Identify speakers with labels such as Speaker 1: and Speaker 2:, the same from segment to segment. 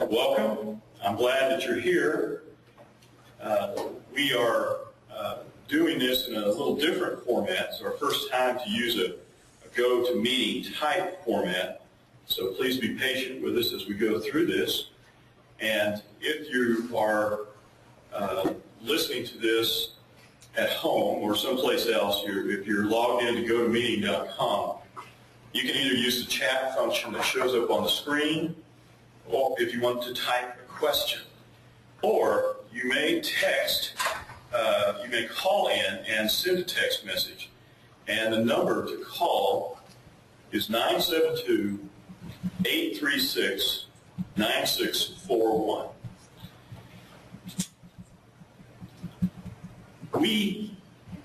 Speaker 1: Welcome. I'm glad that you're here. We are doing this in a little different format. It's our first time to use a go-to-meeting type format. So please be patient with us as we go through this. And if you are listening to this at home or someplace else, if you're logged in to gotomeeting.com, you can either use the chat function that shows up on the screen, or if you want to type a question. Or you may text, you may call in and send a text message. And the number to call is 972-836-9641. We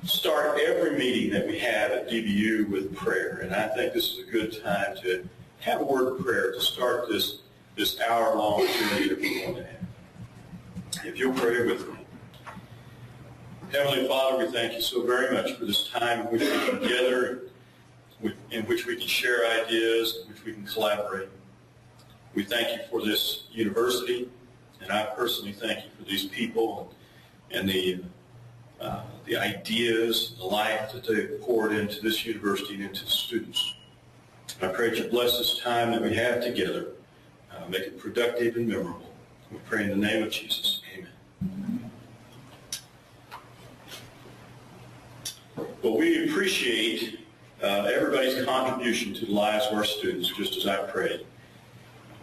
Speaker 1: start every meeting that we have at DBU with prayer, and I think this is a good time to have a word of prayer to start this hour-long journey that we're going to have. If you'll pray with me. Heavenly Father, we thank you so very much for this time in which we can gather, in which we can share ideas, in which we can collaborate. We thank you for this university, and I personally thank you for these people and the ideas, the life that they've poured into this university and into the students. I pray that you bless this time that we have together, make it productive and memorable. We pray in the name of Jesus. Amen. Well, we appreciate everybody's contribution to the lives of our students, just as I prayed.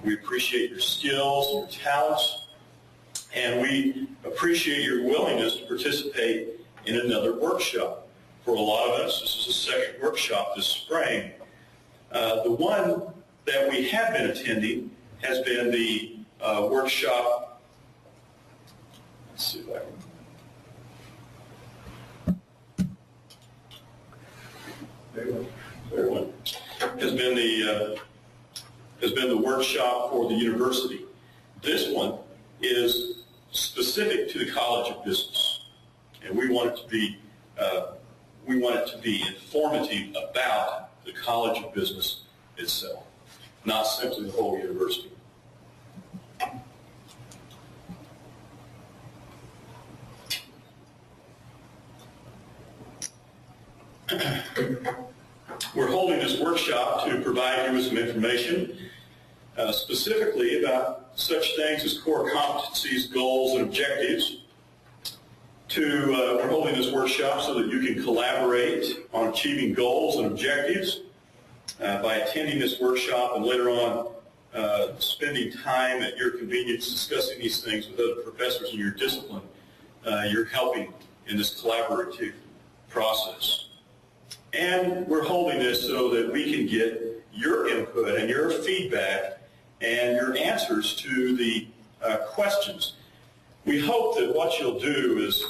Speaker 1: We appreciate your skills and your talents, and we appreciate your willingness to participate in another workshop. For a lot of us, this is the second workshop this spring. The one that we have been attending has been the workshop. Let's see if I can. There one has been the workshop for the university. This one is specific to the College of Business, and we want it to be informative about the College of Business itself, not simply the whole university. We're holding this workshop to provide you with some information, specifically about such things as core competencies, goals, and objectives. We're holding this workshop so that you can collaborate on achieving goals and objectives by attending this workshop and later on spending time at your convenience discussing these things with other professors in your discipline. You're helping in this collaborative process. And we're holding this so that we can get your input and your feedback and your answers to the questions. We hope that what you'll do is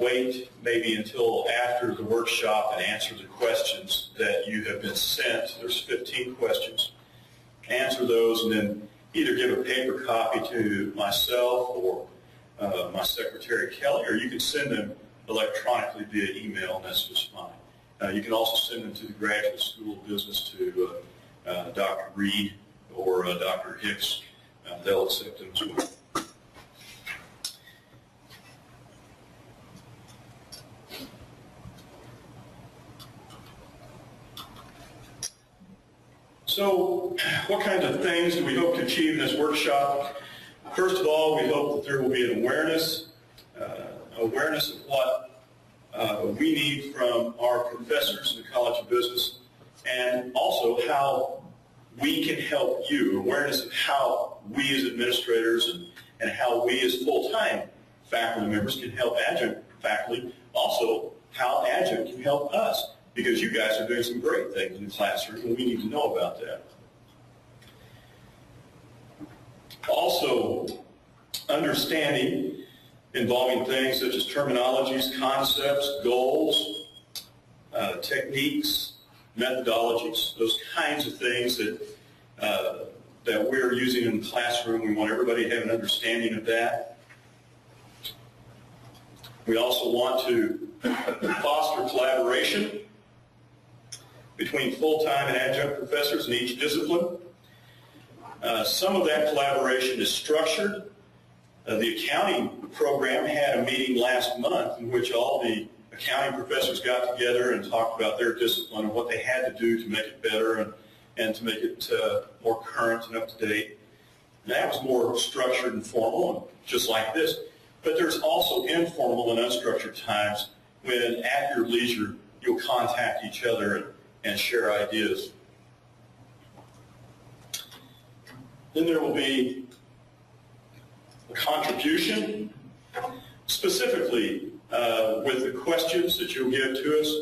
Speaker 1: wait maybe until after the workshop and answer the questions that you have been sent. There's 15 questions. Answer those and then either give a paper copy to myself or my secretary, Kelly, or you can send them electronically via email, and that's just fine. You can also send them to the Graduate School of Business to Dr. Reed or Dr. Hicks. They'll accept them as well. So, what kinds of things do we hope to achieve in this workshop? First of all, we hope that there will be an awareness of what we need from our professors in the College of Business, and also how we can help you, awareness of how we as administrators and how we as full-time faculty members can help adjunct faculty, also how adjunct can help us, because you guys are doing some great things in the classroom, and we need to know about that. Also, understanding involving things such as terminologies, concepts, goals, techniques, methodologies, those kinds of things that we're using in the classroom. We want everybody to have an understanding of that. We also want to foster collaboration between full-time and adjunct professors in each discipline. Some of that collaboration is structured. The accounting program had a meeting last month in which all the accounting professors got together and talked about their discipline and what they had to do to make it better and to make it more current and up to date. And that was more structured and formal, just like this. But there's also informal and unstructured times when, at your leisure, you'll contact each other and share ideas. Then there will be a contribution, specifically with the questions that you'll give to us,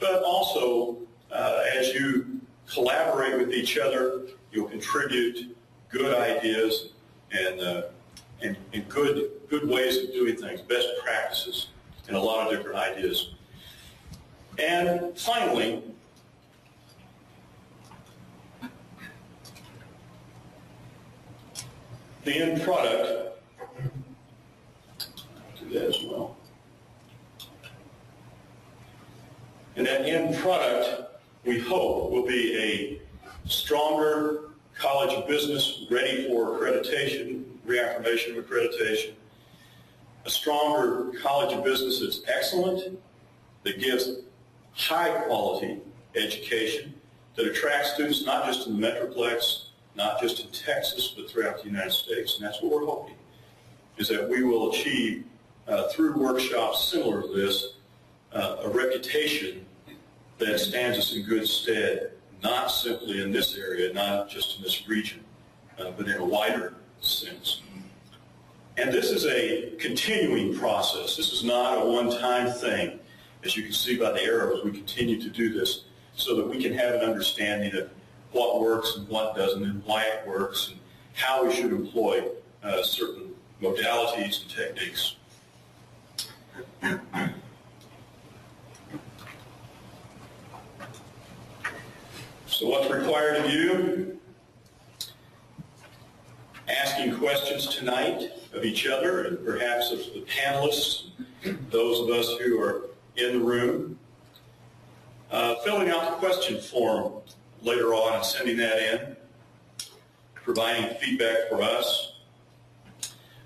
Speaker 1: but also as you collaborate with each other, you'll contribute good ideas and good ways of doing things, best practices, and a lot of different ideas. And finally, the end product, I'll do that as well. And that end product, we hope, will be a stronger College of Business ready for accreditation, reaffirmation of accreditation, a stronger College of Business that's excellent, that gives high quality education, that attracts students not just in the Metroplex, not just in Texas, but throughout the United States. And that's what we're hoping, is that we will achieve, through workshops similar to this, a reputation that stands us in good stead, not simply in this area, not just in this region, but in a wider sense. And this is a continuing process. This is not a one-time thing. As you can see by the arrows, we continue to do this so that we can have an understanding of what works and what doesn't, and why it works, and how we should employ certain modalities and techniques. So what's required of you? Asking questions tonight of each other and perhaps of the panelists, those of us who are in the room. Filling out the question form later on and sending that in. Providing feedback for us.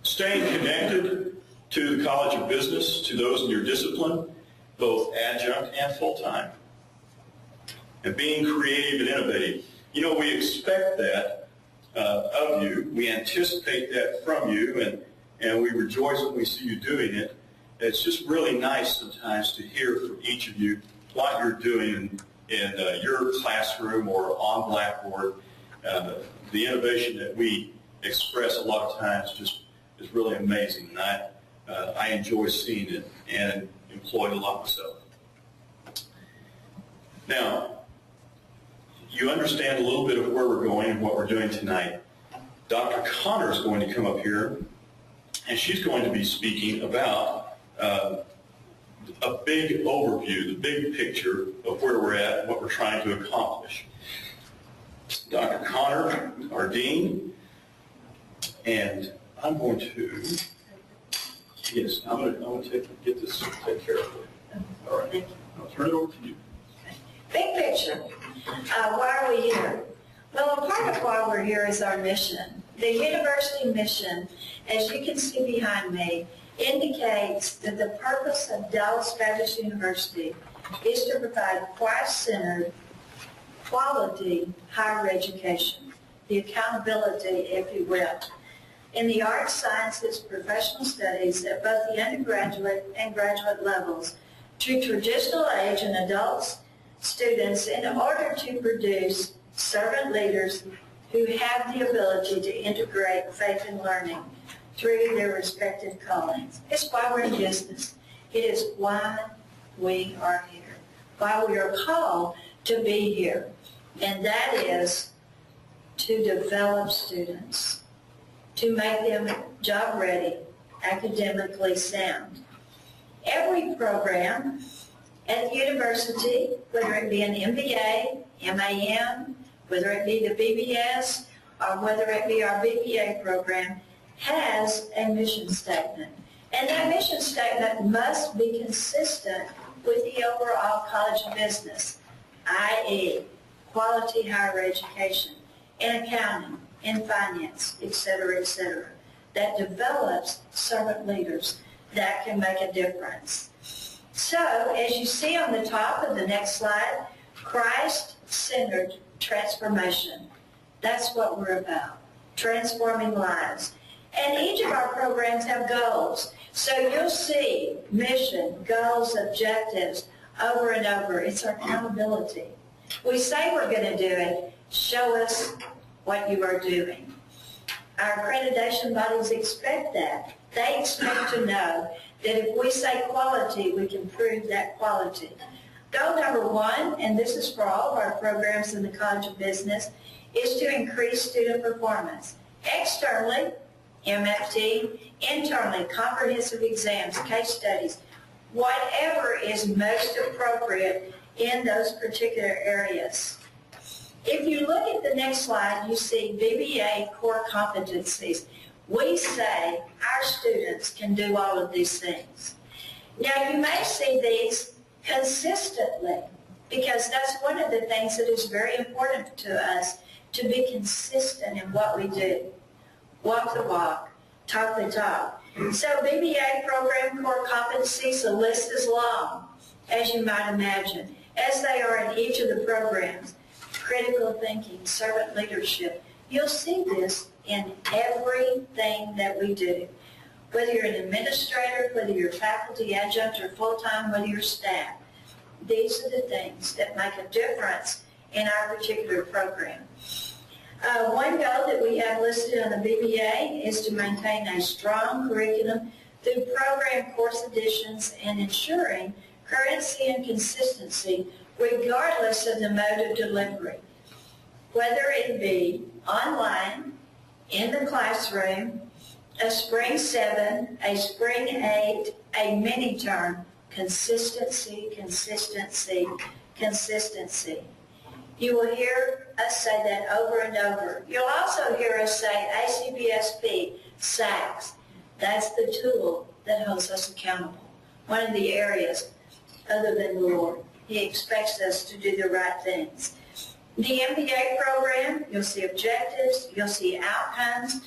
Speaker 1: Staying connected to the College of Business, to those in your discipline, both adjunct and full-time. And being creative and innovative. You know, we expect that of you. We anticipate that from you, and we rejoice when we see you doing it. It's just really nice sometimes to hear from each of you what you're doing in your classroom or on Blackboard. The innovation that we express a lot of times just is really amazing, and I enjoy seeing it and employ it a lot myself. Now, you understand a little bit of where we're going and what we're doing tonight. Dr. Connor is going to come up here, and she's going to be speaking about a big overview, the big picture of where we're at and what we're trying to accomplish. Dr. Connor, our dean, and I'm going to, yes, I'm going to get this taken care of. All right, I'll turn it over to you.
Speaker 2: Big picture. Why are we here? Well, a part of why we're here is our mission. The university mission, as you can see behind me, indicates that the purpose of Dallas Baptist University is to provide Christ-centered, quality higher education, the accountability, if you will, in the arts, sciences, professional studies at both the undergraduate and graduate levels to traditional age and adults, students, in order to produce servant leaders who have the ability to integrate faith and learning through their respective callings. It's why we're in business. It is why we are here, why we are called to be here, and that is to develop students, to make them job ready, academically sound. Every program at the university, whether it be an MBA, MAM, whether it be the BBS, or whether it be our BBA program, has a mission statement. And that mission statement must be consistent with the overall College of Business, i.e., quality higher education in accounting, in finance, et cetera, that develops servant leaders that can make a difference. So, as you see on the top of the next slide, Christ-centered transformation. That's what we're about, transforming lives. And each of our programs have goals. So you'll see mission, goals, objectives over and over. It's our accountability. We say we're going to do it. Show us what you are doing. Our accreditation bodies expect that. They expect to know that if we say quality, we can prove that quality. Goal number 1, and this is for all of our programs in the College of Business, is to increase student performance. Externally, MFT, internally, comprehensive exams, case studies, whatever is most appropriate in those particular areas. If you look at the next slide, you see VBA core competencies. We say our students can do all of these things. Now, you may see these consistently, because that's one of the things that is very important to us, to be consistent in what we do. Walk the walk, talk the talk. So VBA program core competencies, the list is long, as you might imagine, as they are in each of the programs. Critical thinking, servant leadership. You'll see this in everything that we do. Whether you're an administrator, whether you're faculty, adjunct, or full-time, whether you're staff. These are the things that make a difference in our particular program. One goal that we have listed on the VBA is to maintain a strong curriculum through program course additions and ensuring currency and consistency regardless of the mode of delivery. Whether it be online, in the classroom, a spring 7, a spring 8, a mini-term, consistency, consistency, consistency. You will hear us say that over and over. You'll also hear us say ACBSP, SACS. That's the tool that holds us accountable. One of the areas other than the Lord. He expects us to do the right things. The MBA program, you'll see objectives, you'll see outcomes.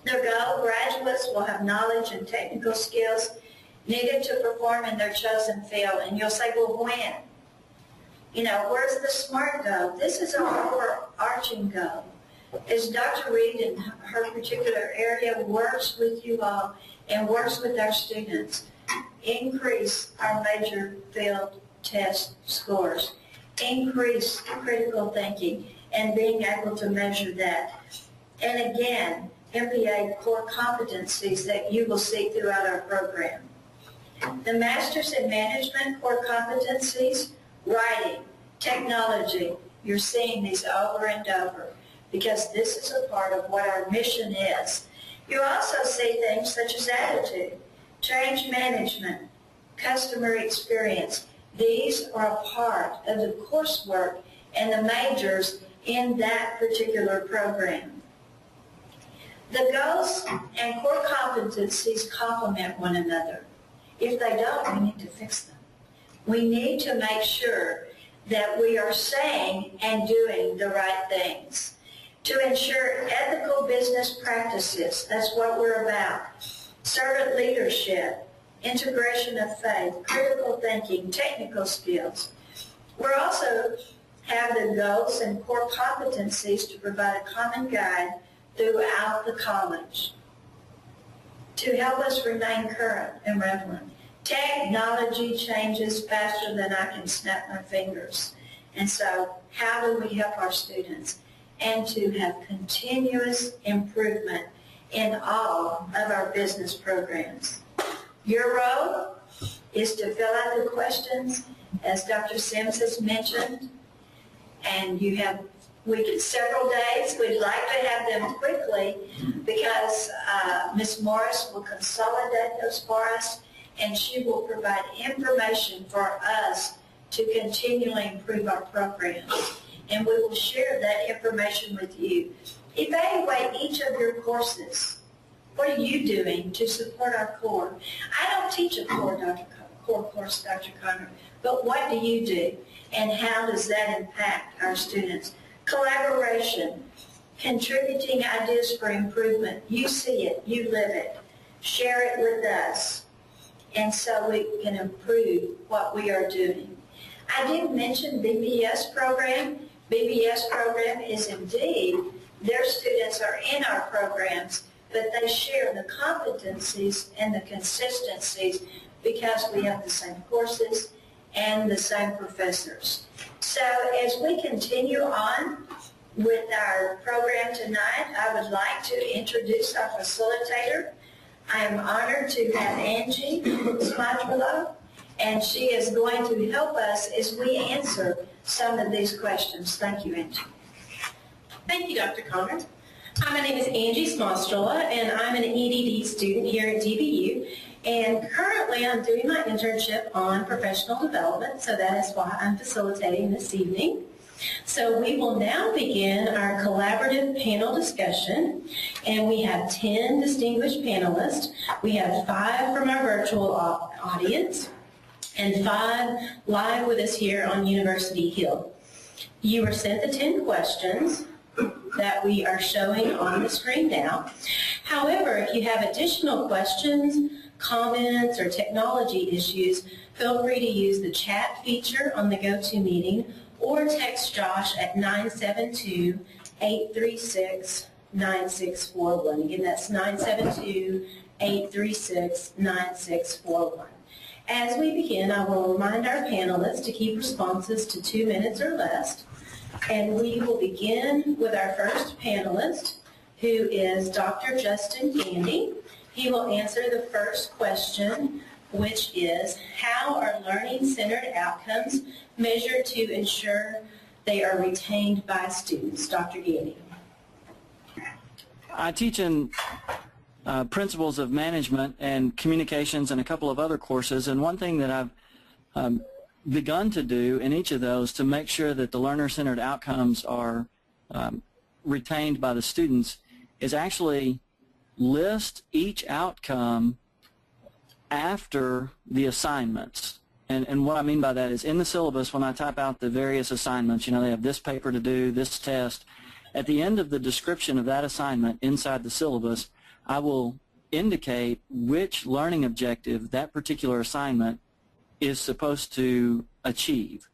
Speaker 2: Their goal, graduates will have knowledge and technical skills needed to perform in their chosen field. And you'll say, well, when? You know, where's the SMART goal? This is our overarching goal. As Dr. Reed in her particular area works with you all and works with our students, increase our major field test scores, increase critical thinking, and being able to measure that. And again, MBA core competencies that you will see throughout our program. The Masters in Management core competencies, writing, technology, you're seeing these over and over because this is a part of what our mission is. You also see things such as attitude, change management, customer experience. These are a part of the coursework and the majors in that particular program. The goals and core competencies complement one another. If they don't, we need to fix them. We need to make sure that we are saying and doing the right things. To ensure ethical business practices, that's what we're about. Servant leadership, integration of faith, critical thinking, technical skills. We're also have the goals and core competencies to provide a common guide throughout the college to help us remain current and relevant. Technology changes faster than I can snap my fingers. And so how do we help our students? And to have continuous improvement in all of our business programs. Your role is to fill out the questions, as Dr. Sims has mentioned, and you have several days. We'd like to have them quickly because Ms. Morris will consolidate those for us, and she will provide information for us to continually improve our programs. And we will share that information with you. Evaluate each of your courses. What are you doing to support our core? I don't teach a core course, Dr. Conner, but what do you do? And how does that impact our students? Collaboration. contributing ideas for improvement. You see it, you live it, share it with us, and so we can improve what we are doing. I did mention BBS program. BBS program is indeed, their students are in our programs, but they share the competencies and the consistencies because we have the same courses and the same professors. So as we continue on with our program tonight, I would like to introduce our facilitator. I am honored to have Angie Smadrolo, and she is going to help us as we answer some of these questions. Thank you, Angie.
Speaker 3: Thank you, Dr. Connor. Hi, my name is Angie Smostrola, and I'm an EDD student here at DBU. And currently, I'm doing my internship on professional development, so that is why I'm facilitating this evening. So we will now begin our collaborative panel discussion, and we have 10 distinguished panelists. We have 5 from our virtual audience and 5 live with us here on University Hill. You were sent the 10 questions that we are showing on the screen now. However, if you have additional questions, comments, or technology issues, feel free to use the chat feature on the GoToMeeting or text Josh at 972-836-9641. Again, that's 972-836-9641. As we begin, I will remind our panelists to keep responses to 2 minutes or less. And we will begin with our first panelist, who is Dr. Justin Gandy. He will answer the first question, which is, how are learning-centered outcomes measured to ensure they are retained by students? Dr. Gandy.
Speaker 4: I teach in principles of management and communications and a couple of other courses, and one thing that I've begun to do in each of those to make sure that the learner-centered outcomes are retained by the students is actually list each outcome after the assignments. And what I mean by that is in the syllabus, when I type out the various assignments, you know, they have this paper to do, this test. At the end of the description of that assignment inside the syllabus, I will indicate which learning objective that particular assignment is supposed to achieve.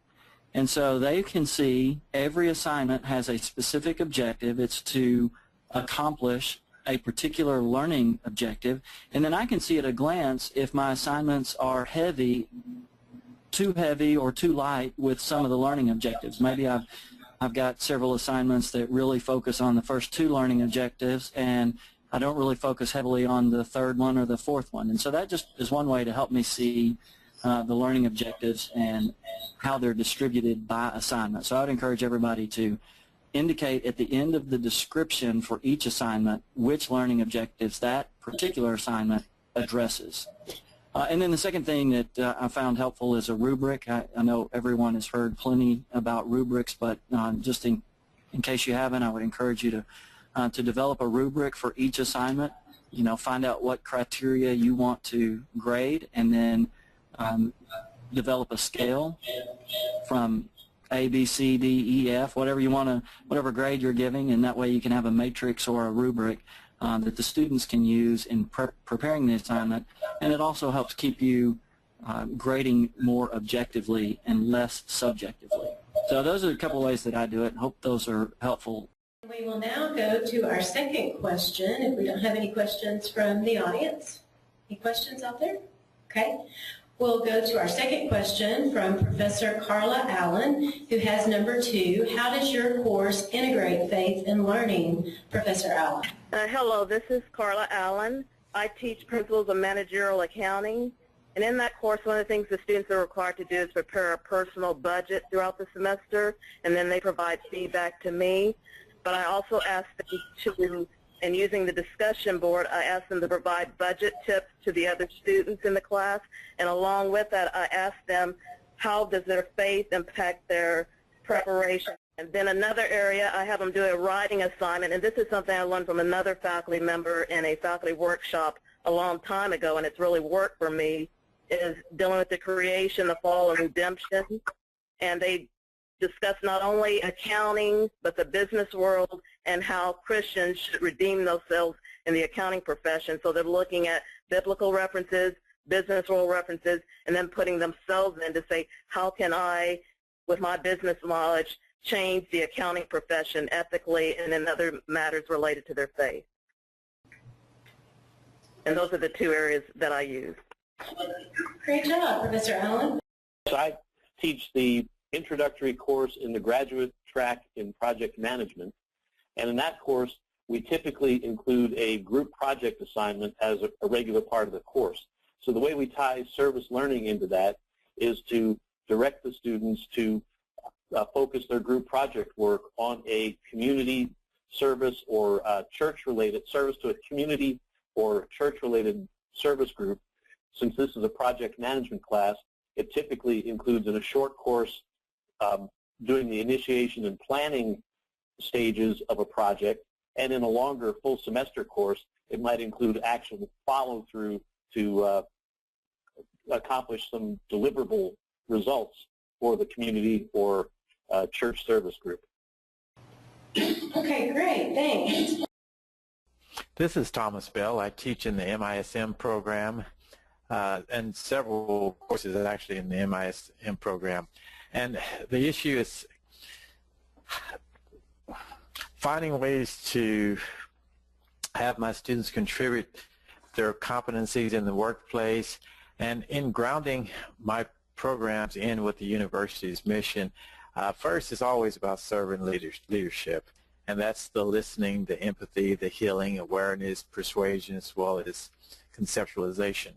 Speaker 4: And so they can see every assignment has a specific objective. It's to accomplish a particular learning objective. And then I can see at a glance if my assignments are heavy, too heavy or too light with some of the learning objectives. Maybe I've got several assignments that really focus on the first 2 learning objectives, and I don't really focus heavily on the 3rd one or the 4th one. And so that just is one way to help me see the learning objectives and how they're distributed by assignment. So I would encourage everybody to indicate at the end of the description for each assignment which learning objectives that particular assignment addresses. And then the second thing that I found helpful is a rubric. I know everyone has heard plenty about rubrics, but just in case you haven't, I would encourage you to develop a rubric for each assignment. You know, find out what criteria you want to grade, and then develop a scale from A, B, C, D, E, F, whatever you want to, whatever grade you're giving, and that way you can have a matrix or a rubric that the students can use in preparing the assignment, and it also helps keep you grading more objectively and less subjectively. So those are a couple of ways that I do it. Hope those are helpful.
Speaker 3: We will now go to our second question, if we don't have any questions from the audience. Any questions out there? Okay. We'll go to our second question from Professor Carla Allen, who has number 2. How does your course integrate faith and learning, Professor Allen?
Speaker 5: Hello, this is Carla Allen. I teach Principles of Managerial Accounting, and in that course, one of the things the students are required to do is prepare a personal budget throughout the semester, and then they provide feedback to me. But I also ask them to, and using the discussion board, I ask them to provide budget tips to the other students in the class, and along with that, I ask them how does their faith impact their preparation. And then another area, I have them do a writing assignment, and this is something I learned from another faculty member in a faculty workshop a long time ago, and it's really worked for me, is dealing with the creation, the fall, and redemption. And they discuss not only accounting, but the business world and how Christians should redeem themselves in the accounting profession. So they're looking at biblical references, business rule references, and then putting themselves in to say, how can I, with my business knowledge, change the accounting profession ethically and in other matters related to their faith. And those are the two areas that I use.
Speaker 3: Great job, Professor Allen.
Speaker 6: I teach the introductory course in the graduate track in project management, and in that course we typically include a group project assignment as a regular part of the course. So the way we tie service learning into that is to direct the students to focus their group project work on a community service or church-related service to a community or church-related service group. Since this is a project management class, it typically includes in a short course doing the initiation and planning stages of a project, and in a longer full semester course, it might include actual follow-through to accomplish some deliverable results for the community or church service group.
Speaker 3: Okay, great, thanks.
Speaker 7: This is Thomas Bell. I teach in the MISM program and several courses actually in the MISM program. And the issue is finding ways to have my students contribute their competencies in the workplace, and in grounding my programs in with the university's mission. First is always about servant leadership, and that's the listening, the empathy, the healing, awareness, persuasion, as well as conceptualization,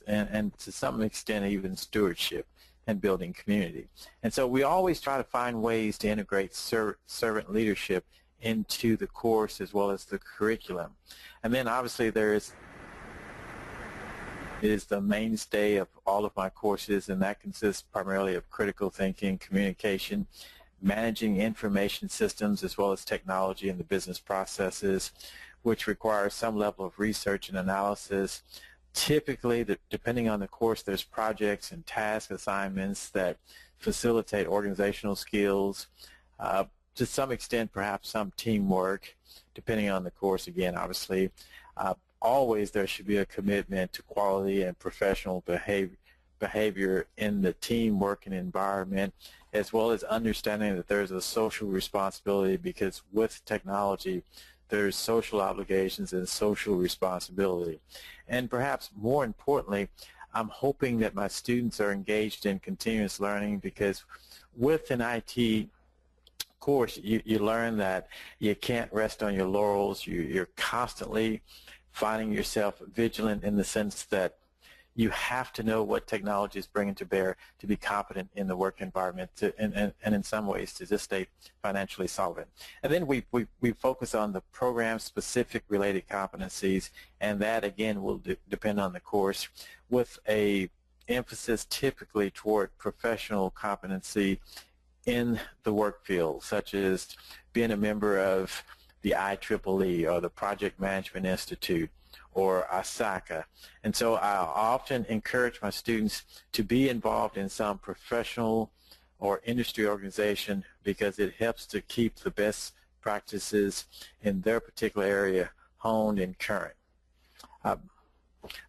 Speaker 7: and to some extent even stewardship and building community. And so we always try to find ways to integrate servant leadership into the course as well as the curriculum. And then obviously there is the mainstay of all of my courses, and that consists primarily of critical thinking, communication, managing information systems as well as technology and the business processes, which requires some level of research and analysis. Typically, depending on the course, there's projects and task assignments that facilitate organizational skills, to some extent perhaps some teamwork, depending on the course again, obviously. Always there should be a commitment to quality and professional behavior in the team working environment, as well as understanding that there's a social responsibility, because with technology there's social obligations and social responsibility. And perhaps more importantly, I'm hoping that my students are engaged in continuous learning, because with an IT course you learn that you can't rest on your laurels. You're constantly finding yourself vigilant in the sense that you have to know what technology is bringing to bear to be competent in the work environment, and in some ways to just stay financially solvent. And then we focus on the program-specific related competencies, and that again will depend on the course, with a emphasis typically toward professional competency in the work field, such as being a member of the IEEE or the Project Management Institute or ASACA. And so I often encourage my students to be involved in some professional or industry organization, because it helps to keep the best practices in their particular area honed and current.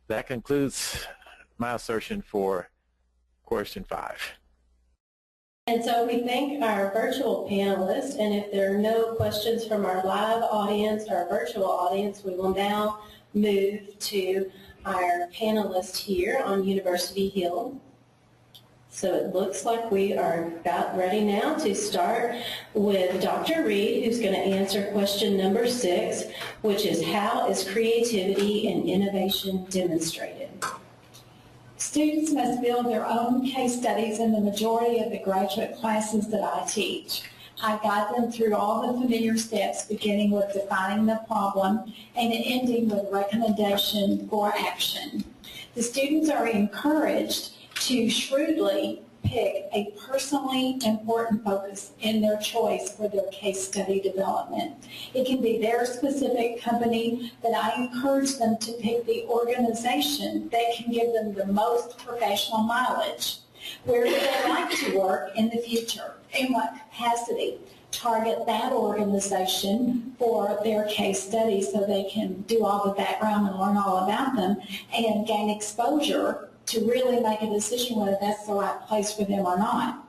Speaker 7: That concludes my assertion for question 5.
Speaker 3: And so we thank our virtual panelists, and if there are no questions from our live audience, our virtual audience, we will now move to our panelists here on University Hill. So it looks like we are about ready now to start with Dr. Reed, who's going to answer question number 6, which is, how is creativity and innovation demonstrated?
Speaker 8: Students must build their own case studies in the majority of the graduate classes that I teach. I guide them through all the familiar steps, beginning with defining the problem and ending with recommendation for action. The students are encouraged to shrewdly pick a personally important focus in their choice for their case study development. It can be their specific company, but I encourage them to pick the organization that can give them the most professional mileage. Where do they like to work in the future? In what capacity? target that organization for their case study so they can do all the background and learn all about them and gain exposure to really make a decision whether that's the right place for them or not.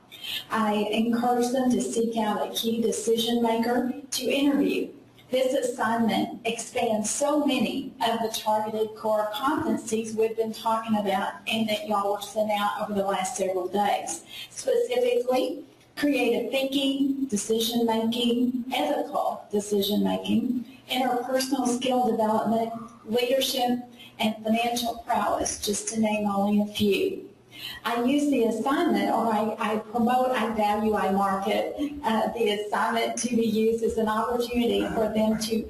Speaker 8: I encourage them to seek out a key decision maker to interview. This assignment expands so many of the targeted core competencies we've been talking about and that y'all were sent out over the last several days. Specifically, creative thinking, decision-making, ethical decision-making, interpersonal skill development, leadership, and financial prowess, just to name only a few. I use the assignment, or I promote, I value, I market the assignment to be used as an opportunity for them to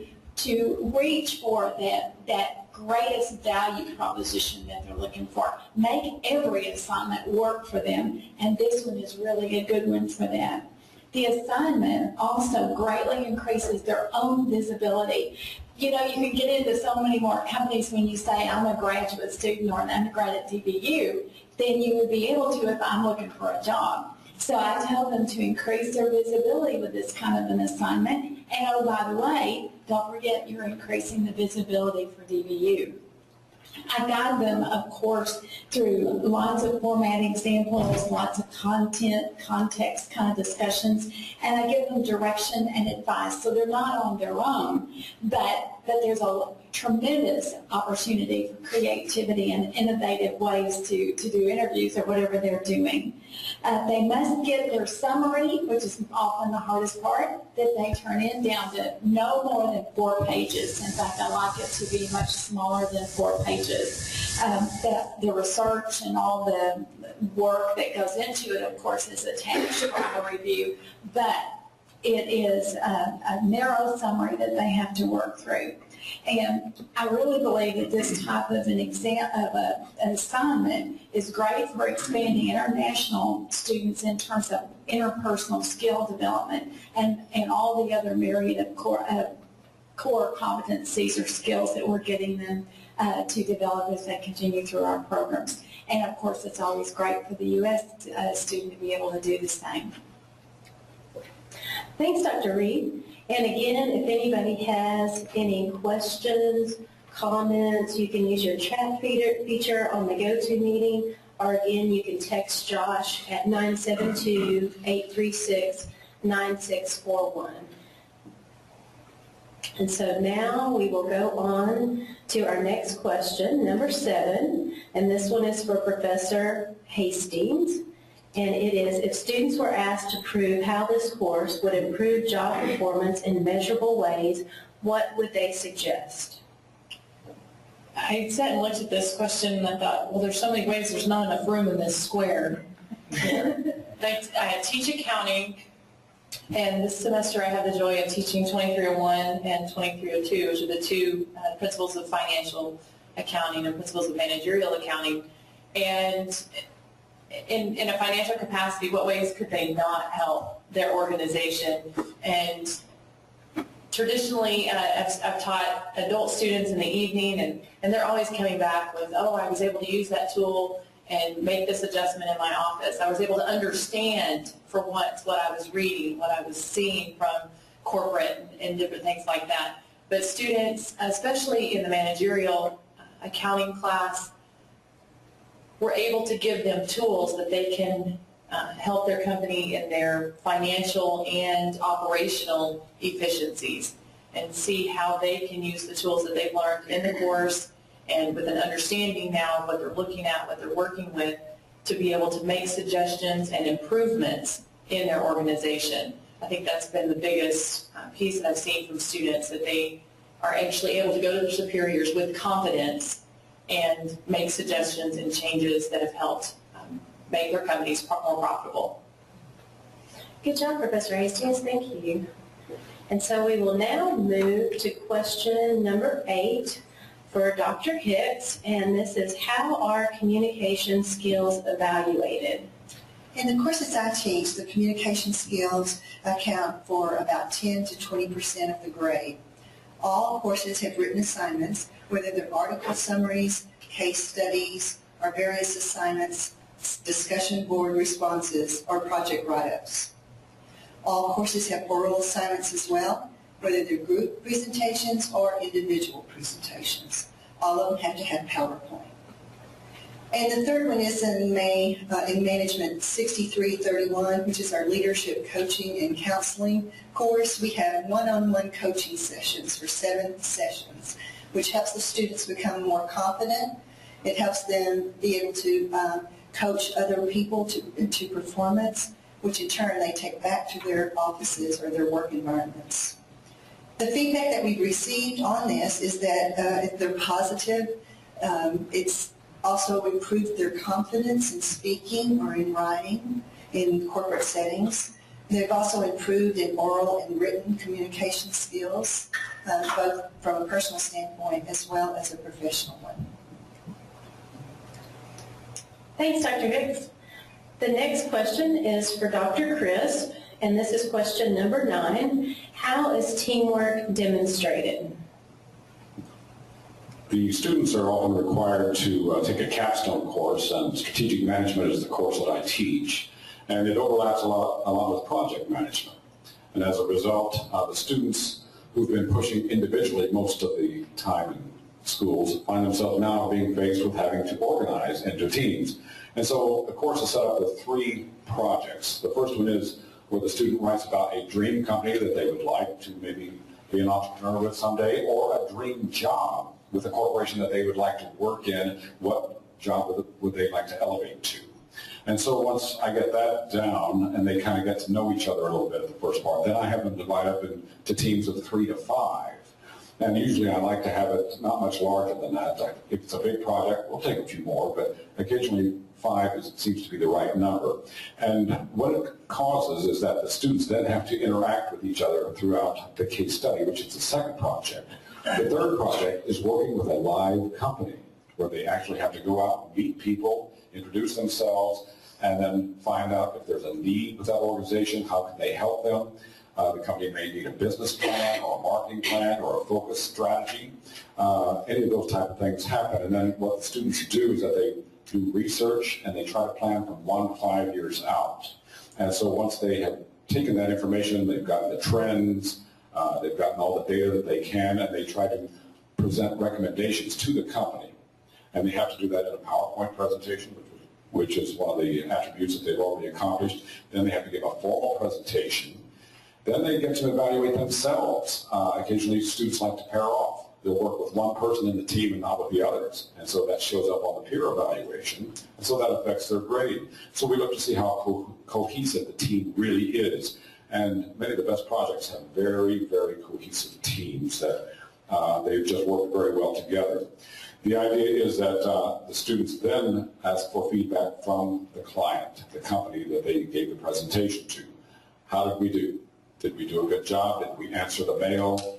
Speaker 8: reach for that greatest value proposition that they're looking for. Make every assignment work for them, and this one is really a good one for that. The assignment also greatly increases their own visibility. You know, you can get into so many more companies when you say, I'm a graduate student or an undergrad at DBU, than you would be able to if I'm looking for a job. So I tell them to increase their visibility with this kind of an assignment. And oh, by the way, don't forget you're increasing the visibility for DBU. I guide them, of course, through lots of format examples, lots of content, context kind of discussions, and I give them direction and advice. So they're not on their own, but there's a tremendous opportunity for creativity and innovative ways to do interviews or whatever they're doing. They must get their summary, which is often the hardest part, that they turn in down to no more than 4 pages. In fact, I like it to be much smaller than 4 pages. The research and all the work that goes into it, of course, is attached for a review, but it is a narrow summary that they have to work through. And I really believe that this type of an assignment is great for expanding international students in terms of interpersonal skill development and all the other myriad of core competencies or skills that we're getting them to develop as they continue through our programs. And of course, it's always great for the U.S. Student to be able to do the same.
Speaker 3: Thanks, Dr. Reed. And again, if anybody has any questions, comments, you can use your chat feature on the GoToMeeting, or again, you can text Josh at 972-836-9641. And so now we will go on to our next question, number 7, and this one is for Professor Hastings. And it is, if students were asked to prove how this course would improve job performance in measurable ways, what would they suggest?
Speaker 9: I sat and looked at this question and I thought, well, there's so many ways, there's not enough room in this square. I teach accounting, and this semester I have the joy of teaching 2301 and 2302, which are the 2 principles of financial accounting and principles of managerial accounting. And in a financial capacity, what ways could they not help their organization? And traditionally, I've taught adult students in the evening, and they're always coming back with, oh, I was able to use that tool and make this adjustment in my office. I was able to understand for once what I was reading, what I was seeing from corporate and different things like that. But students, especially in the managerial accounting class, we're able to give them tools that they can help their company in their financial and operational efficiencies and see how they can use the tools that they've learned in the course and with an understanding now of what they're looking at, what they're working with, to be able to make suggestions and improvements in their organization. I think that's been the biggest piece that I've seen from students, that they are actually able to go to their superiors with confidence and make suggestions and changes that have helped make their companies more profitable.
Speaker 3: Good job, Professor Hastings. Thank you. And so we will now move to question number 8 for Dr. Hicks, and this is, how are communication skills evaluated?
Speaker 10: In the courses I teach, the communication skills account for about 10 to 20% of the grade. All courses have written assignments, whether they're article summaries, case studies, or various assignments, discussion board responses, or project write-ups. All courses have oral assignments as well, whether they're group presentations or individual presentations. All of them have to have PowerPoint. And the third one is in Management 6331, which is our Leadership Coaching and Counseling course. We have one-on-one coaching sessions for 7 sessions, which helps the students become more confident. It helps them be able to coach other people to performance, which in turn they take back to their offices or their work environments. The feedback that we've received on this is that they're positive. It's also improved their confidence in speaking or in writing in corporate settings. They've also improved in oral and written communication skills, both from a personal standpoint as well as a professional one.
Speaker 3: Thanks, Dr. Hicks. The next question is for Dr. Crisp, and this is question number 9. How is teamwork demonstrated?
Speaker 11: The students are often required to take a capstone course, and strategic management is the course that I teach, and it overlaps a lot with project management. And as a result, the students who've been pushing individually most of the time in schools find themselves now being faced with having to organize into teams. And so the course is set up with 3 projects. The first one is where the student writes about a dream company that they would like to maybe be an entrepreneur with someday, or a dream job with a corporation that they would like to work in. What job would they like to elevate to? And so once I get that down and they kind of get to know each other a little bit at the first part, then I have them divide up into teams of 3 to 5. And usually I like to have it not much larger than that. If it's a big project, we'll take a few more, but occasionally 5 seems to be the right number. And what it causes is that the students then have to interact with each other throughout the case study, which is the second project. The third project is working with a live company, where they actually have to go out, meet people, introduce themselves, and then find out if there's a need with that organization, how can they help them. The company may need a business plan or a marketing plan or a focus strategy. Any of those type of things happen. And then what the students do is that they do research and they try to plan from 1 to 5 years out. And so once they have taken that information, they've gotten the trends, they've gotten all the data that they can, and they try to present recommendations to the company. And they have to do that in a PowerPoint presentation, which is one of the attributes that they've already accomplished. Then they have to give a formal presentation. Then they get to evaluate themselves. Occasionally students like to pair off. They'll work with one person in the team and not with the others. And so that shows up on the peer evaluation. And so that affects their grade. So we look to see how cohesive the team really is. And many of the best projects have very, very cohesive teams that they've just worked very well together. The idea is that the students then ask for feedback from the client, the company that they gave the presentation to. How did we do? Did we do a good job? Did we answer the mail?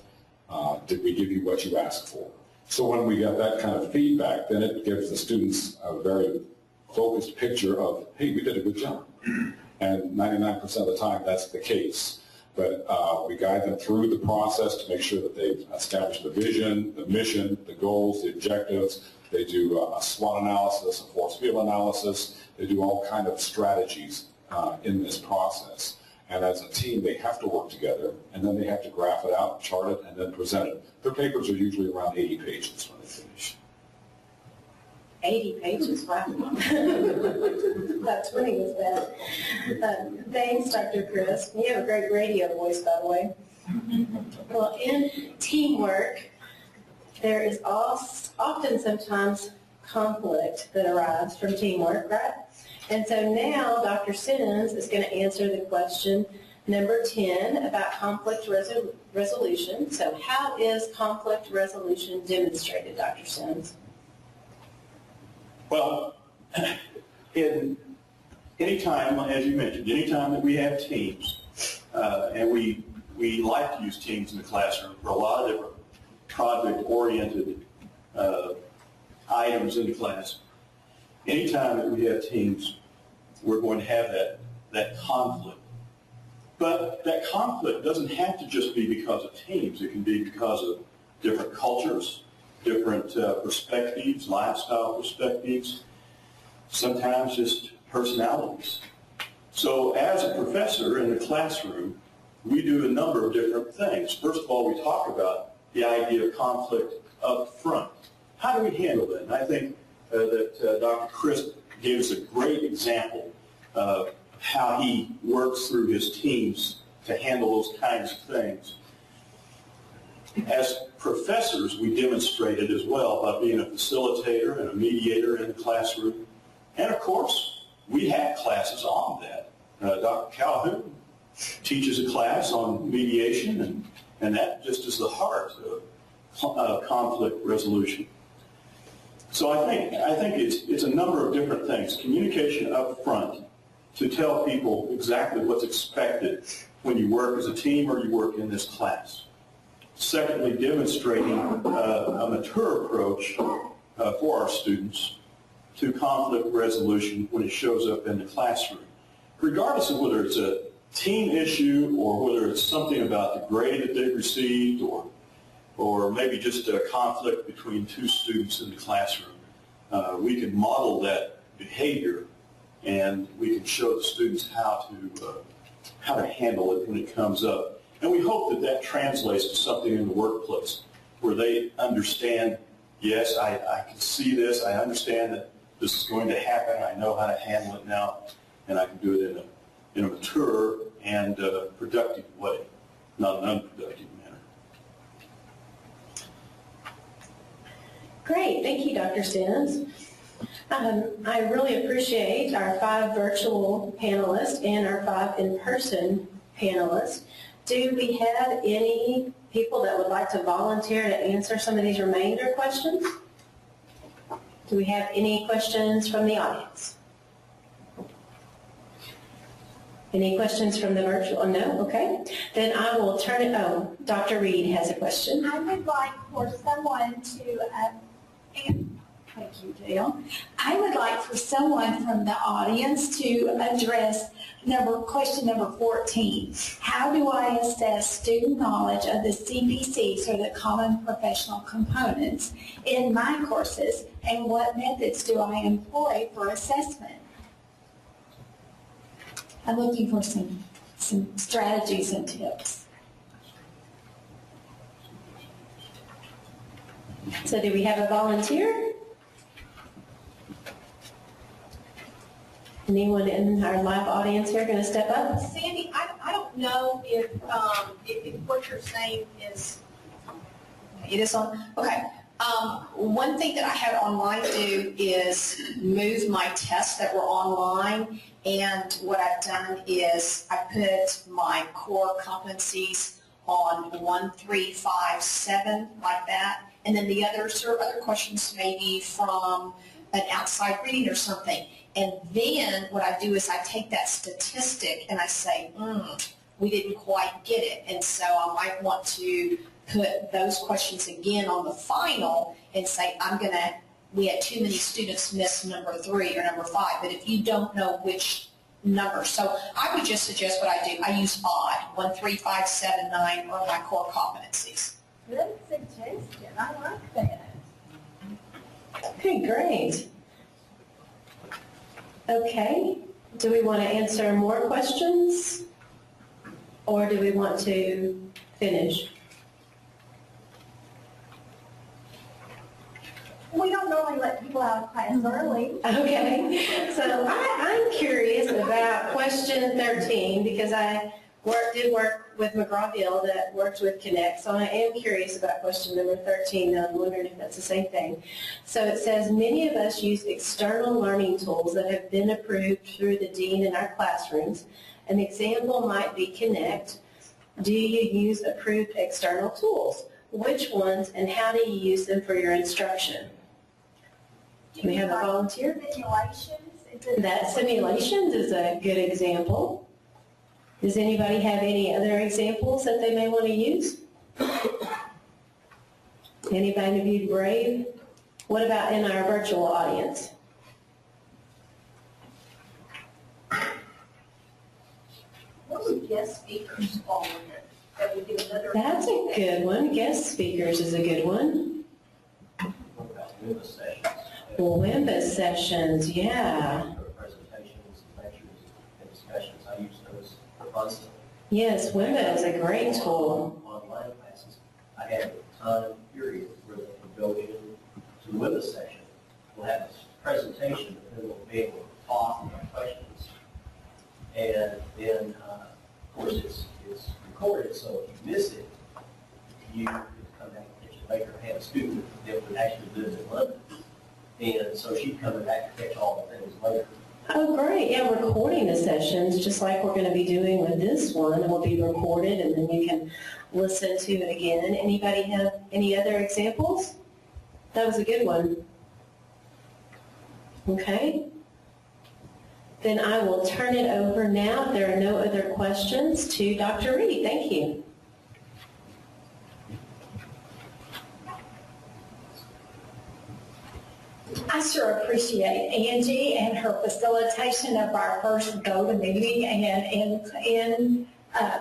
Speaker 11: Did we give you what you asked for? So when we get that kind of feedback, then it gives the students a very focused picture of, hey, we did a good job. And 99% of the time, that's the case. But we guide them through the process to make sure that they've established the vision, the mission, the goals, the objectives. They do a SWOT analysis, a force field analysis. They do all kind of strategies in this process. And as a team, they have to work together, and then they have to graph it out, chart it, and then present it. Their papers are usually around 80 pages when they finish.
Speaker 3: 80 pages, wow. About 20 was bad. Thanks, Dr. Crisp. You have a great radio voice, by the way. Well, in teamwork, there is often sometimes conflict that arises from teamwork, right? And so now Dr. Simmons is going to answer the question number 10 about conflict resolution. So how is conflict resolution demonstrated, Dr. Simmons?
Speaker 1: Well, anytime, as you mentioned, anytime that we have teams, and we like to use teams in the classroom for a lot of different project-oriented items in the class, anytime that we have teams, we're going to have that conflict. But that conflict doesn't have to just be because of teams. It can be because of different cultures, different perspectives, lifestyle perspectives, sometimes just personalities. So as a professor in the classroom, we do a number of different things. First of all, we talk about the idea of conflict up front. How do we handle that? And I think that Dr. Chris gave us a great example of how he works through his teams to handle those kinds of things. As professors, we demonstrated as well by being a facilitator and a mediator in the classroom. And of course, we have classes on that. Dr. Calhoun teaches a class on mediation, and that just is the heart of conflict resolution. So I think it's a number of different things. Communication up front to tell people exactly what's expected when you work as a team or you work in this class. Secondly, demonstrating a mature approach for our students to conflict resolution when it shows up in the classroom. Regardless of whether it's a team issue or whether it's something about the grade that they've received or maybe just a conflict between two students in the classroom, we can model that behavior and we can show the students how to handle it when it comes up. And we hope that that translates to something in the workplace where they understand, yes, I can see this, I understand that this is going to happen, I know how to handle it now, and I can do it in a mature and productive way, not an unproductive manner.
Speaker 3: Great, thank you, Dr. Stens. I really appreciate our 5 virtual panelists and our 5 in-person panelists. Do we have any people that would like to volunteer to answer some of these remainder questions? Do we have any questions from the audience? Any questions from the virtual? No? Okay. Then I will turn it, Dr. Reed has a question.
Speaker 8: I would like for someone to, thank you, Dale. I would like for someone from the audience to address question number 14. How do I assess student knowledge of the CPCs, or the Common Professional Components, in my courses, and what methods do I employ for assessment? I'm looking for some strategies and tips.
Speaker 3: So do we have a volunteer? Anyone in our live audience here going to step up?
Speaker 12: Sandy, I don't know if what you're saying is, it is on, okay. One thing that I had online do is move my tests that were online, and what I've done is I put my core competencies on 1, 3, 5, 7, like that, and then the others are other questions maybe from an outside reading or something. And then what I do is I take that statistic and I say, we didn't quite get it. And so I might want to put those questions again on the final and say, we had too many students miss number 3 or number 5, but if you don't know which number. So I would just suggest what I do. I use odd, 1, 3, 5, 7, 9 are my core competencies.
Speaker 8: Good suggestion. I like that.
Speaker 3: Okay, great. Okay, do we want to answer more questions, or do we want to finish?
Speaker 8: We don't normally let people out of class early.
Speaker 3: Okay, so I'm curious about question 13, because I did work with McGraw-Hill that worked with Connect, so I am curious about question number 13, and I'm wondering if that's the same thing. So it says, many of us use external learning tools that have been approved through the dean in our classrooms. An example might be Connect. Do you use approved external tools? Which ones, and how do you use them for your instruction? Do we have a volunteer? That simulations is a good example. Does anybody have any other examples that they may want to use? Anybody be brave? What about in our virtual audience?
Speaker 12: What would guest speakers fall under? That would be another.
Speaker 3: That's a good one. Guest speakers is a good one.
Speaker 13: What about WIMBA sessions?
Speaker 3: WIMBA sessions, yeah.
Speaker 13: Presentations, lectures, and discussions. constantly.
Speaker 3: Yes, Wimba is a great tool.
Speaker 13: Online classes, I have time period where they can go in to the Wimba section. We'll have this presentation, and then we'll be able to talk and have questions. And then, of course, it's recorded, so if you miss it, you can come back and catch it later. I had a student that would actually live in London, and so she'd come back to catch all the things later.
Speaker 3: Oh, great. Yeah, recording the sessions, just like we're going to be doing with this one. It will be recorded, and then you can listen to it again. Anybody have any other examples? That was a good one. Okay. Then I will turn it over now, if there are no other questions, to Dr. Reed. Thank you.
Speaker 8: I sure appreciate Angie and her facilitation of our first go-to-meeting and in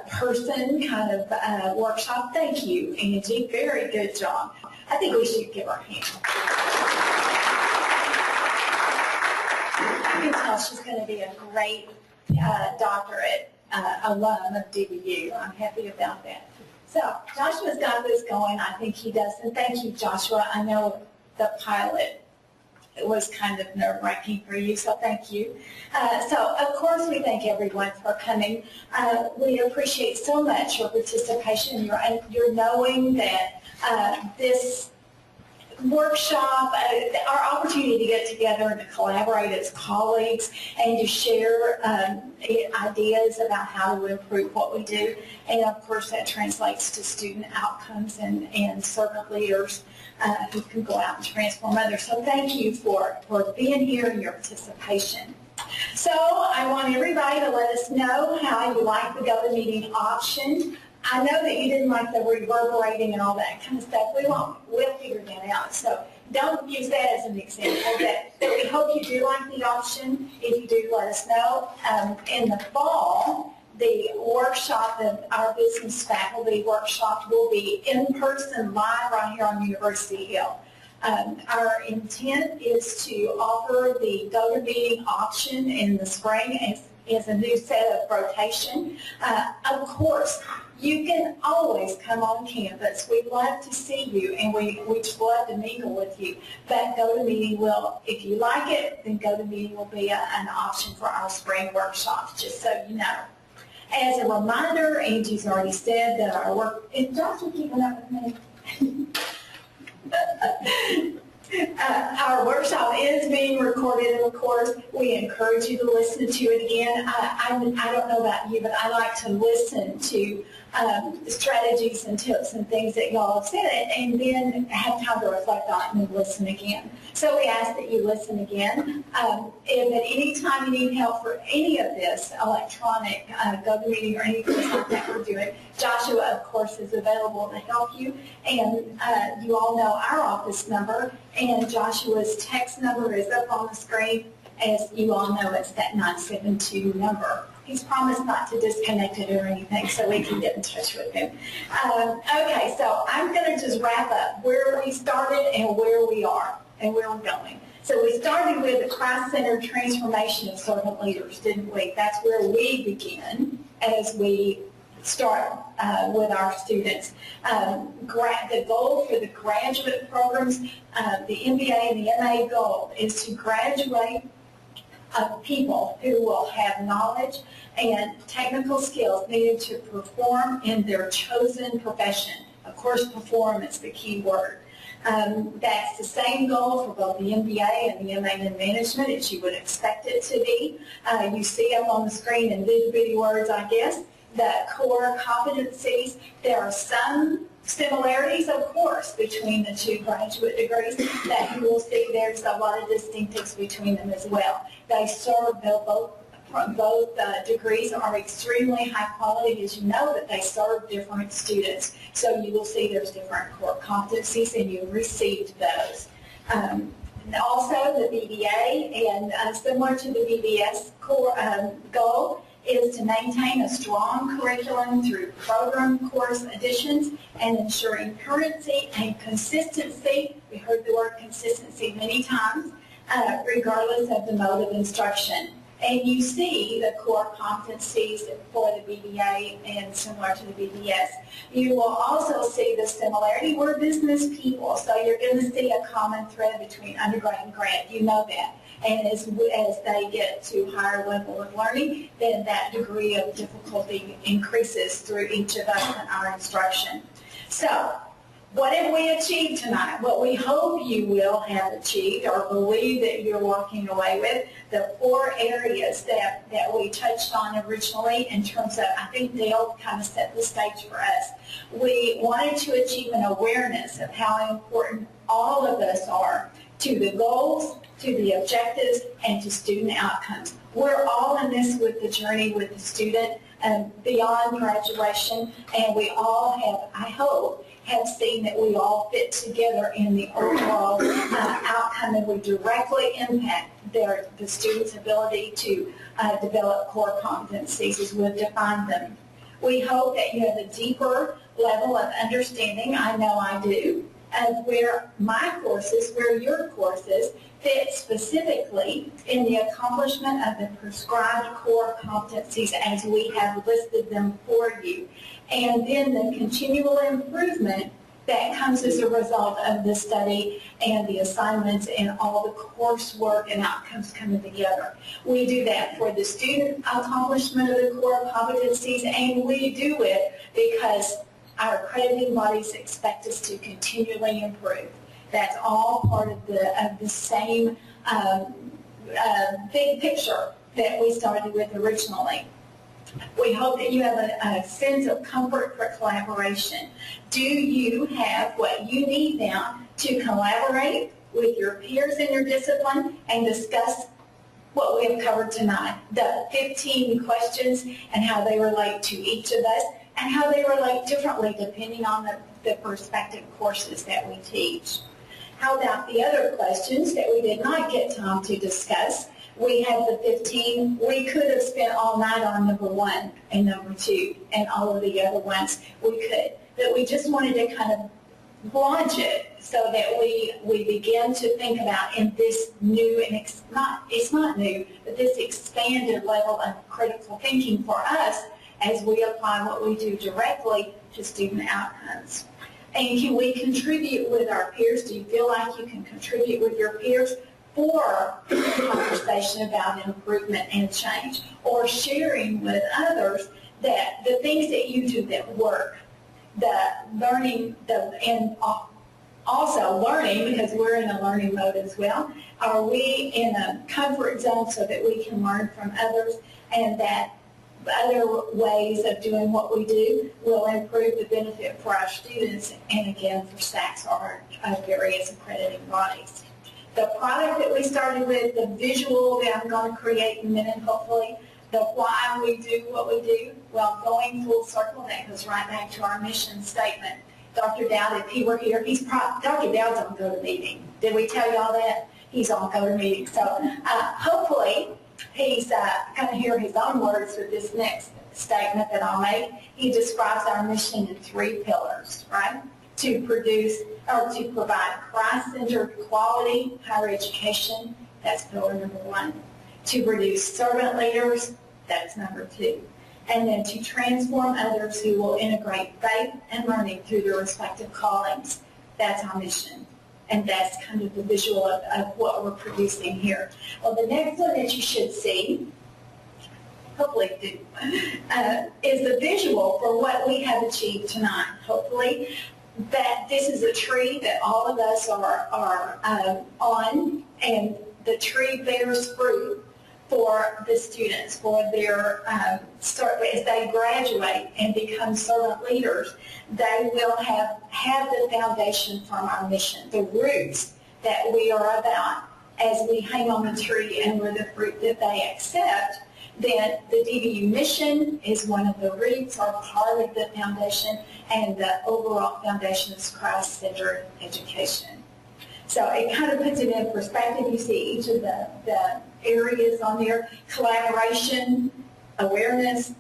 Speaker 8: person kind of workshop. Thank you, Angie. Very good job. I think we should give her a hand. I can tell she's going to be a great doctorate alum of DBU. I'm happy about that. So Joshua's got this going. I think he does. And thank you, Joshua. I know the pilot was kind of nerve-wracking for you, so thank you. So, of course, we thank everyone for coming. We appreciate so much your participation, your knowing that this workshop, our opportunity to get together and to collaborate as colleagues and to share ideas about how to improve what we do. And of course that translates to student outcomes and servant leaders who can go out and transform others. So thank you for being here and your participation. So I want everybody to let us know how you like the GoToMeeting option. I know that you didn't like the reverberating and all that kind of stuff. We'll figure that out. So don't use that as an example. But we hope you do like the option. If you do, let us know. In the fall, the workshop, our business faculty workshop, will be in person live right here on University Hill. Our intent is to offer the GoToMeeting option in the spring as a new set of rotation. Of course, you can always come on campus. We'd love to see you, and we'd love to mingle with you. But GoToMeeting will, if you like it, then GoToMeeting will be an option for our spring workshops, just so you know. As a reminder, Angie's already said that our work, is Joshua keeping up with me? Our workshop is being recorded, and of course, we encourage you to listen to it again. I don't know about you, but I like to listen to strategies and tips and things that y'all have said, and then have time to reflect on it and listen again. So we ask that you listen again. If at any time you need help for any of this electronic GoToMeeting or anything like that we're doing, Joshua, of course, is available to help you. And you all know our office number, and Joshua's text number is up on the screen. As you all know, it's that 972 number. He's promised not to disconnect it or anything, so we can get in touch with him. Okay, so I'm going to just wrap up where we started and where we are and where we're going. So we started with the Christ-centered transformation of servant leaders, didn't we? That's where we begin as we start with our students. The goal for the graduate programs, the MBA and the MA goal is to graduate people who will have knowledge and technical skills needed to perform in their chosen profession. Of course, perform is the key word. That's the same goal for both the MBA and the MA in management as you would expect it to be. You see up on the screen in bitty words, I guess, the core competencies. There are some similarities, of course, between the two graduate degrees that you will see. There's a lot of distinctives between them as well. They serve both degrees are extremely high quality, as you know, but they serve different students. So you will see there's different core competencies, and you received those. Also, the BBA, and similar to the BBS core goal, is to maintain a strong curriculum through program course additions and ensuring currency and consistency. We heard the word consistency many times, regardless of the mode of instruction. And you see the core competencies for the BBA and similar to the BBS. You will also see the similarity. We're business people, so you're going to see a common thread between undergrad and grad. You know that. And as they get to higher level of learning, then that degree of difficulty increases through each of us in our instruction. So, what have we achieved tonight? What we hope you will have achieved or believe that you're walking away with, the 4 areas that we touched on originally in terms of, I think Dale kind of set the stage for us. We wanted to achieve an awareness of how important all of us are to the goals, to the objectives, and to student outcomes. We're all in this with the journey with the student beyond graduation, and we all have, I hope, have seen that we all fit together in the overall outcome, and we directly impact the student's ability to develop core competencies as we've defined them. We hope that you have a deeper level of understanding, I know I do, of where my courses, where your courses fit specifically in the accomplishment of the prescribed core competencies as we have listed them for you. And then the continual improvement that comes as a result of the study and the assignments and all the coursework and outcomes coming together. We do that for the student accomplishment of the core competencies, and we do it because our accrediting bodies expect us to continually improve. That's all part of the same big picture that we started with originally. We hope that you have a sense of comfort for collaboration. Do you have what you need now to collaborate with your peers in your discipline and discuss what we have covered tonight, the 15 questions and how they relate to each of us and how they relate differently depending on the prospective courses that we teach? How about the other questions that we did not get time to discuss? We had the 15. We could have spent all night on number 1 and number 2 and all of the other ones. We could. But we just wanted to kind of launch it so that we begin to think about in this new, and it's not new, but this expanded level of critical thinking for us as we apply what we do directly to student outcomes. And can we contribute with our peers? Do you feel like you can contribute with your peers for conversation about improvement and change, or sharing with others that the things that you do that work, the learning, and also learning, because we're in a learning mode as well, are we in a comfort zone so that we can learn from others, and that other ways of doing what we do will improve the benefit for our students and, again, for SACS or our various accrediting bodies. The product that we started with, the visual that I'm going to create in a minute, hopefully, the why we do what we do, well, going full circle, that goes right back to our mission statement. Dr. Dowd, if he were here, Dr. Dowd's on GoToMeeting. Did we tell you all that? He's on GoToMeeting. So hopefully he's going to hear his own words with this next statement that I'll make. He describes our mission in 3 pillars, right? To produce or to provide Christ-centered quality higher education, that's pillar number 1. To produce servant leaders, that's number 2. And then to transform others who will integrate faith and learning through their respective callings, that's our mission. And that's kind of the visual of what we're producing here. Well, the next one that you should see, hopefully do, is the visual for what we have achieved tonight. Hopefully that this is a tree that all of us are on, and the tree bears fruit for the students, for their, as they graduate and become servant leaders, they will have the foundation from our mission, the roots that we are about as we hang on the tree and we're the fruit that they accept. Then the DBU mission is one of the roots or part of the foundation, and the overall foundation is Christ-centered education. So it kind of puts it in perspective. You see each of the areas on there: collaboration, awareness,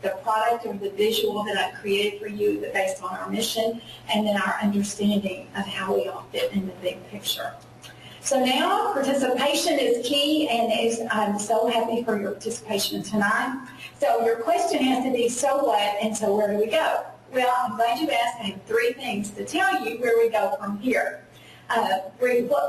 Speaker 8: the product or the visual that I created for you based on our mission, and then our understanding of how we all fit in the big picture. So now participation is key, and I'm so happy for your participation tonight. So your question has to be, so what, and so where do we go? Well, I'm glad you asked. I have 3 things to tell you where we go from here.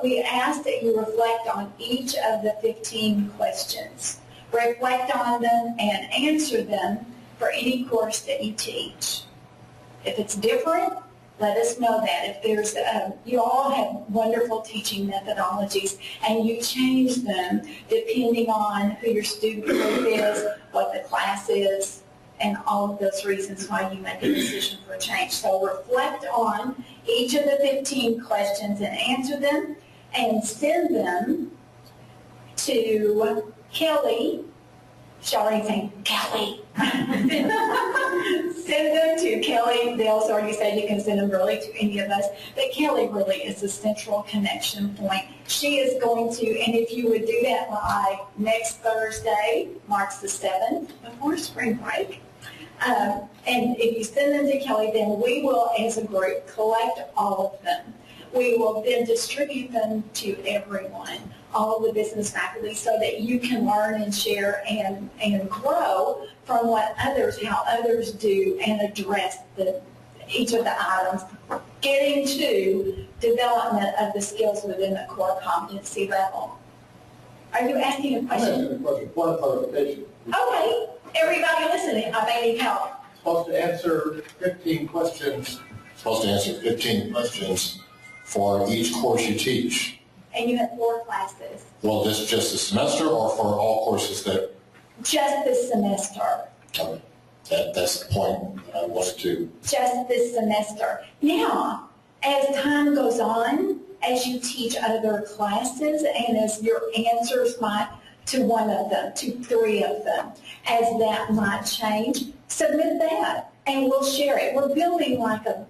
Speaker 8: We ask that you reflect on each of the 15 questions. Reflect on them and answer them for any course that you teach. If it's different, let us know that. If there's, you all have wonderful teaching methodologies, and you change them depending on who your student group is, what the class is, and all of those reasons why you make a decision for a change. So reflect on each of the 15 questions and answer them, and send them to Kelly. She's already saying, Kelly. Send them to Kelly. Dale's already said you can send them really to any of us, but Kelly really is the central connection point. She is going to, and if you would do that by next Thursday, marks the 7th, before spring break, and if you send them to Kelly, then we will, as a group, collect all of them. We will then distribute them to everyone, all of the business faculty, so that you can learn and share and grow from what others, how others do, and address each of the items, getting to development of the skills within the core competency level. Are you asking a question?
Speaker 14: I'm asking a question. Point of clarification.
Speaker 8: Okay. Everybody listening, I may need help.
Speaker 14: Supposed to answer 15 questions.
Speaker 15: Supposed to answer 15 questions for each course you teach.
Speaker 8: And you have 4 classes.
Speaker 15: Well, this just a semester or for all courses that?
Speaker 8: Just this semester.
Speaker 15: Okay. That's the point I wanted to.
Speaker 8: Just this semester. Now, as time goes on, as you teach other classes, and as your answers might to one of them, to 3 of them, as that might change, submit that, and we'll share it. We're building like a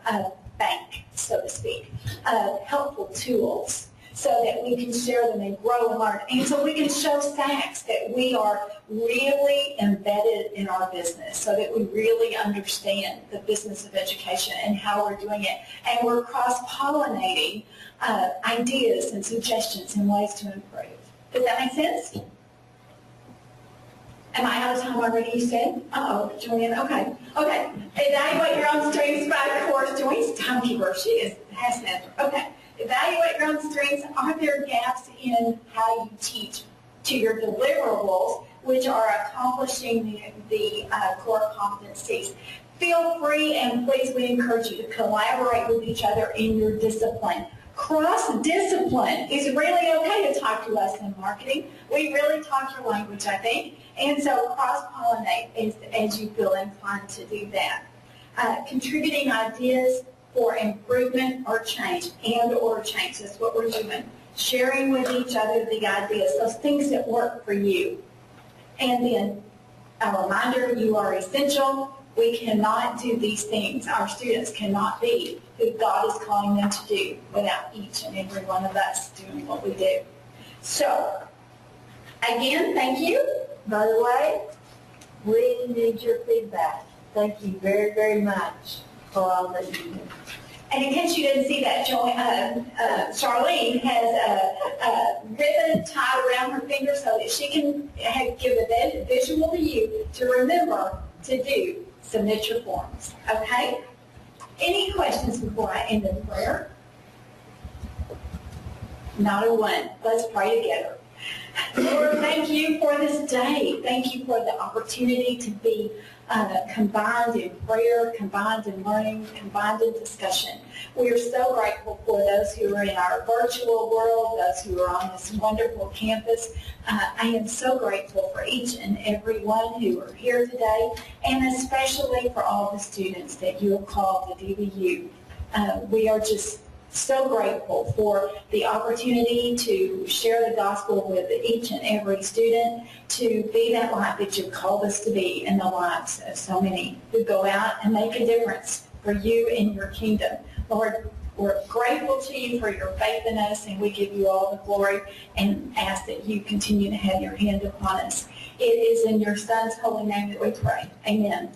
Speaker 8: bank, so to speak, of helpful tools so that we can share them and grow and learn. And so we can show SACS that we are really embedded in our business, so that we really understand the business of education and how we're doing it. And we're cross-pollinating ideas and suggestions and ways to improve. Does that make sense? Am I out of time already, you said? Uh-oh, Joanne, okay. Okay, evaluate your own strengths by course. Joanne's timekeeper, she has an answer. Okay, evaluate your own strengths. Are there gaps in how you teach to your deliverables, which are accomplishing the core competencies? Feel free, and please, we encourage you to collaborate with each other in your discipline. Cross-discipline is really okay to talk to us in marketing. We really talk your language, I think. And so cross-pollinate as you feel inclined to do that. Contributing ideas for improvement or change, and/or change. That's what we're doing. Sharing with each other the ideas, those things that work for you. And then a reminder, you are essential. We cannot do these things. Our students cannot be who God is calling them to do without each and every one of us doing what we do. So, again, thank you.
Speaker 2: By the way, we need your feedback. Thank you very, very much for all that you do.
Speaker 8: And in case you didn't see that, Charlene has a ribbon tied around her finger so that she can give a visual to you to remember to do. Submit your forms, okay? Any questions before I end in prayer? Not a one. Let's pray together. Lord, thank you for this day. Thank you for the opportunity to be combined in prayer, combined in learning, combined in discussion. We are so grateful for those who are in our virtual world, those who are on this wonderful campus. I am so grateful for each and every one who are here today, and especially for all the students that you have called to DBU. We are just so grateful for the opportunity to share the gospel with each and every student, to be that light that you've called us to be in the lives of so many who go out and make a difference for you and your kingdom. Lord, we're grateful to you for your faith in us, and we give you all the glory and ask that you continue to have your hand upon us. It is in your Son's holy name that we pray. Amen.